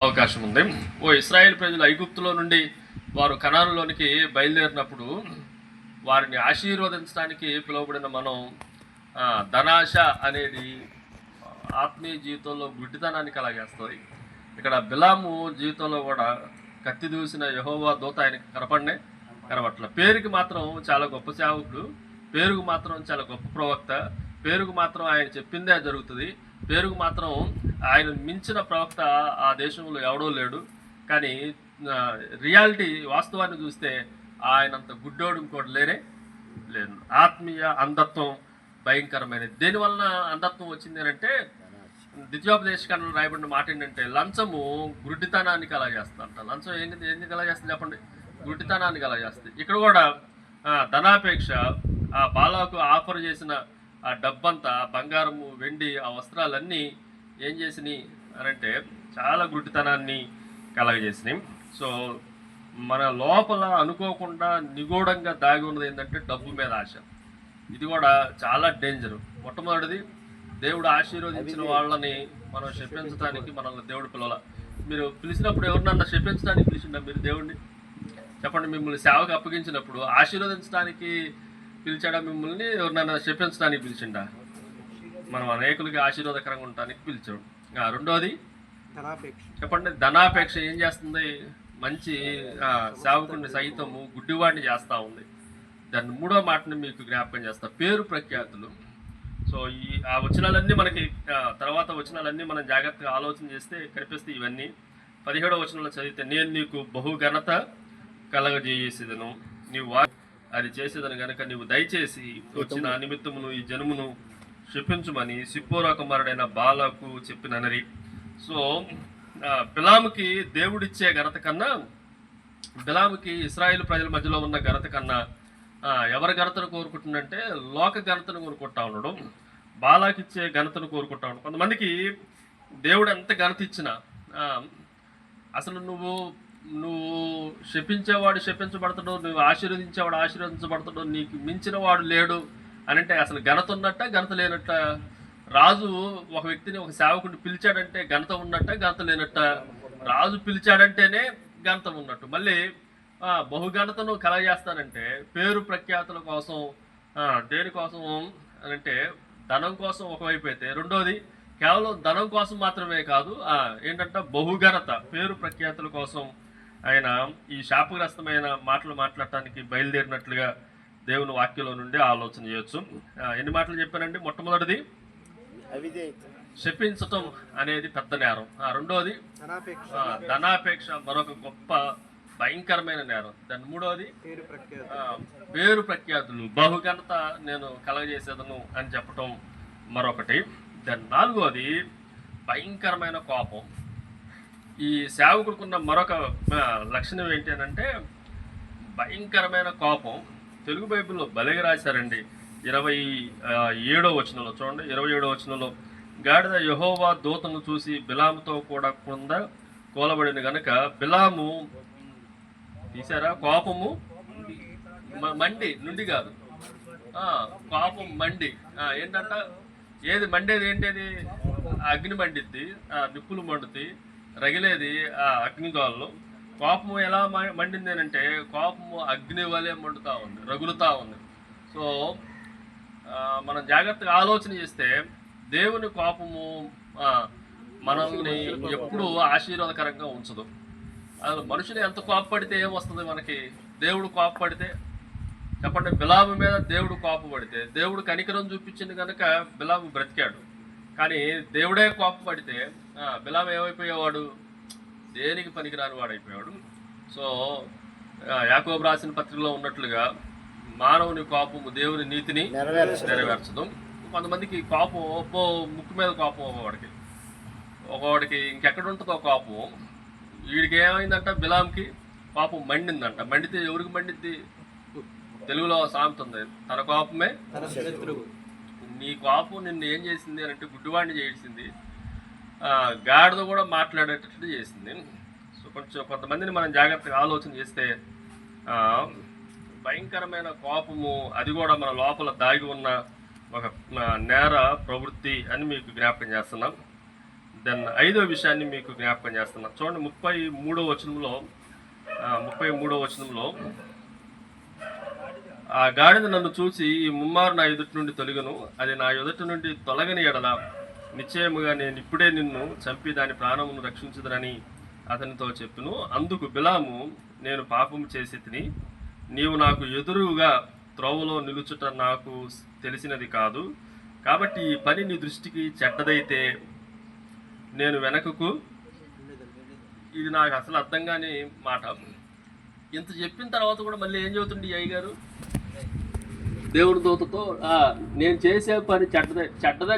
అవకాశం ఉంది. ఇశ్రాయేల్ ప్రజలు ఐగుప్తులో నుండి వారు కనానులోనికి బయలుదేరినప్పుడు వారిని ఆశీర్వదించడానికి పిలువబడిన మనం ధనాశ అనేది ఆత్మీయ జీవితంలో గుడ్డితనాన్ని కలగేస్తుంది. ఇక్కడ బిలాము జీవితంలో కూడా కత్తి దూసిన యెహోవా దూత ఆయనకి కనబట్ల. పేరుకి మాత్రం చాలా గొప్ప సేవకుడు, పేరుకు మాత్రం చాలా గొప్ప ప్రవక్త, పేరుకు మాత్రం ఆయన చెప్పిందే జరుగుతుంది, పేరుకు మాత్రం ఆయన మించిన ప్రవక్త ఆ దేశంలో ఎవడో లేడు. కానీ రియాలిటీ వాస్తవాన్ని చూస్తే ఆయనంత గుడ్డోడు ఇంకోటి లేరు. ఆత్మీయ అంధత్వం భయంకరమైనది. దేనివలన అంధత్వం వచ్చింది అంటే ద్వితీయోపదేశకాండలో రాయబడిన మాట ఏంటంటే లంచము గుడ్డితనాన్ని కలగజేస్తుందంట. లంచం ఎందుకు కలగజేస్తుంది చెప్పండి? గుడ్డితనాన్ని కలగజేస్తుంది. ఇక్కడ కూడా ధనాపేక్ష, ఆ బాలాకు ఆఫర్ చేసిన ఆ డబ్బంతా, బంగారము, వెండి, ఆ వస్త్రాలన్నీ ఏం చేసినాయి అనంటే చాలా గుడ్డితనాన్ని కలగజేసినాయి. సో మన లోపల అనుకోకుండా నిగూఢంగా దాగి ఉన్నది ఏంటంటే డబ్బు మీద ఆశ. ఇది కూడా చాలా డేంజర్. మొట్టమొదటిది, దేవుడు ఆశీర్వదించిన వాళ్ళని మనం శపించడానికి మనల్ని దేవుడు పిలవాల. మీరు పిలిచినప్పుడు ఎవరినన్నా శపించడానికి పిలిచిండా మీరు దేవుడిని? చెప్పండి. మిమ్మల్ని సేవకు అప్పగించినప్పుడు ఆశీర్వదించడానికి పిలిచాడా? మిమ్మల్ని ఎవరినైనా శపించడానికి పిలిచిండా? మనం అనేకులకి ఆశీర్వాదకరంగా ఉండటానికి పిలిచాడు. రెండోది చెప్పండి, ధనాపేక్ష ఏం చేస్తుంది? మంచి సేవకుడిని సైతము గుడ్డివాడిని చేస్తూ ఉంది. దాన్ని మూడో మాటని మీకు జ్ఞాపకం చేస్తా, పేరు ప్రఖ్యాతులు. సో ఆ వచనాలన్నీ మనకి తర్వాత వచనాలన్నీ మనం జాగ్రత్తగా ఆలోచన చేస్తే కనిపిస్తే ఇవన్నీ 17వ వచనంలో చదివితే, నేను నీకు బహుఘనత కలగజేసేదను, నీవు అది చేసేదని కనుక నీవు దయచేసి వచ్చిన నిమిత్తమును ఈ జనమును శపించుమని సిప్పోరా కుమారుడైన బాలకు చెప్పిననరి. సో బిలాముకి దేవుడిచ్చే ఘనత కన్నా, బిలాముకి ఇశ్రాయేలు ప్రజల మధ్యలో ఉన్న ఘనత కన్నా ఎవరి ఘనతను కోరుకుంటుందంటే లోక ఘనతను కోరుకుంటా ఉన్నాడు. బాలాకిచ్చే ఘనతను కోరుకుంటా ఉన్నాడు. కొంతమందికి దేవుడు ఎంత ఘనత ఇచ్చినా అసలు నువ్వు శపించేవాడు శపించబడతాడు, నువ్వు ఆశీర్వదించేవాడు ఆశీర్వదించబడతాడు, నీకు మించిన వాడు లేడు అనంటే అసలు ఘనత ఉన్నట్ట ఘనత లేనట్ట? రాజు ఒక వ్యక్తిని, ఒక సేవకుడిని పిలిచాడంటే ఘనత ఉన్నట్ట ఘనత లేనట్ట? రాజు పిలిచాడంటేనే ఘనత ఉన్నట్టు. మళ్ళీ బహుఘనతను కలగజేస్తానంటే పేరు ప్రఖ్యాతుల కోసం, దేనికోసం అనంటే ధనం కోసం ఒకవైపు అయితే, రెండోది కేవలం ధనం కోసం మాత్రమే కాదు, ఏంటంటే బహుఘనత, పేరు ప్రఖ్యాతుల కోసం ఆయన ఈ శాపగ్రస్తమైన మాటలు మాట్లాడటానికి బయలుదేరినట్లుగా దేవుని వాక్యంలో నుండి ఆలోచన చేయొచ్చు. ఎన్ని మాటలు చెప్పానండి? మొట్టమొదటిది శపించటం అనేది పెద్ద నేరం. రెండోది ధనాపేక్ష మరొక గొప్ప భయంకరమైన నేరం. దాని మూడోది పేరు ప్రఖ్యాతులు, బహుఘనత నేను కలగజేసేదను అని చెప్పటం మరొకటి. దాని నాలుగోది భయంకరమైన కోపం. ఈ సేవకుడుకున్న మరొక లక్షణం ఏంటి అని అంటే భయంకరమైన కోపం. తెలుగు బైబిల్లో భలేగా రాశారండి. 27వ వచనంలో చూడండి. 27వ వచనంలో, గాడిద యెహోవా దూతను చూసి బిలాముతో కూడా కింద కూలబడిన గనుక బిలాము తీసారా, కోపము మండి, నుండి కాదు, కోపం మండి. ఏంటంట, ఏది మండేది? ఏంటేది? అగ్ని మండిద్ది, నిప్పులు మండుతాయి, రగిలేది అగ్నిగోళ్ళు. కోపము ఎలా మండింది అంటే కోపము అగ్ని వలె మండుతూ ఉంది, రగులుతూ ఉంది. సో మనం జాగ్రత్తగా ఆలోచన చేస్తే దేవుని కోపము మనల్ని ఎప్పుడూ ఆశీర్వాదకరంగా ఉంచదు. అసలు మనుషులు ఎంత కోపపడితే ఏమొస్తుంది మనకి? దేవుడు కోపపడితే చెప్పండి, బిలాము మీద దేవుడు కోపపడితే, దేవుడు కనికరం చూపించింది కనుక బిలాము బ్రతికాడు. కానీ దేవుడే కోపపడితే బిలాము ఏమైపోయేవాడు? దేనికి పనికిరాని వాడైపోయాడు. సో యాకోబు రాసిన పత్రికలో ఉన్నట్లుగా మానవుని కోపము దేవుని నీతిని నెరవేర్చదు. కొంతమందికి కోపం ముక్కు మీద కోపం, ఒకవాడికి ఇంకెక్కడ ఉంటుందో కోపం. వీడికి ఏమైందంట, బిలాంకి కోపం మండిందంట. మండితే ఎవరికి మండిద్ది? తెలుగులో సామెత ఉంది, తన కోపమే నీ కోపం నిన్ను ఏం చేసింది అని అంటే గుడ్డివాడిని చేసింది, గాడిద కూడా మాట్లాడేటట్లు చేసింది. సో కొంతమందిని మనం జాగ్రత్తగా ఆలోచన చేస్తే భయంకరమైన కోపము, అది కూడా మన లోపల దాగి ఉన్న ఒక నేర ప్రవృత్తి అని మీకు జ్ఞాపకం చేస్తున్నాం. దెన్ 5వ విషయాన్ని మీకు జ్ఞాపకం చేస్తున్నా. చూడండి 33వ వచనంలో 33వ వచనంలో, ఆ గాడిద నన్ను చూసి ఈ ముమ్మారు నా ఎదుటి నుండి తొలగను, అది నా ఎదుటి నుండి తొలగని ఎడల నిశ్చయముగా నేను ఇప్పుడే నిన్ను చంపి దాని ప్రాణమును రక్షించదనని అతనితో చెప్పును. అందుకు బిలాము, నేను పాపము చేసి తిని, నీవు నాకు ఎదురుగా త్రోవలో నిలుచుట నాకు తెలిసినది కాదు, కాబట్టి ఈ పని నీ దృష్టికి చెడ్డదైతే నేను వెనకకు. ఇది నాకు అసలు అర్థం కాని మాట. ఇంత చెప్పిన తర్వాత కూడా మళ్ళీ ఏం చెబుతుంది ఈ అయ్యగారు దేవుని దూతతో, నేను చేసే పని చెడ్డదే